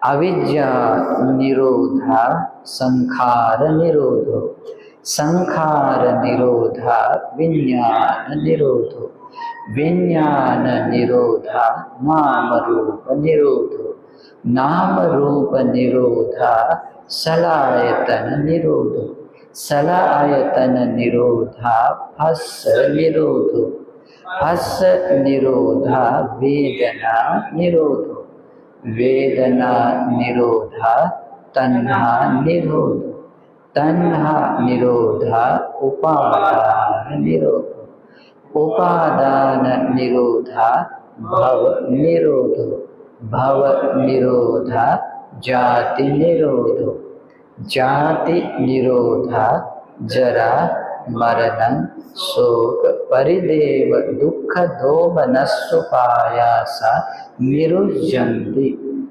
अविद्या निरोधा संखार निरोधो, संखार निरोधा विज्ञान निरोधो, विज्ञान निरोधा नाम रूप निरोधो, नाम रूप निरोधा सलायतन निरोधो, सलायतन निरोधा हस निरोधो, हस निरोधा वेदना निरोधो, वेदना निरोधा तन्हा निरोधो, तन्हा निरोधा उपादान निरोधो, उपादान निरोधा भव निरोधो, भव निरोधा जाति निरोधो, जाति निरोधा जरा मरणं शोक परिदेव दुःख दोमनस्सुपायासा निरुज्यन्ति,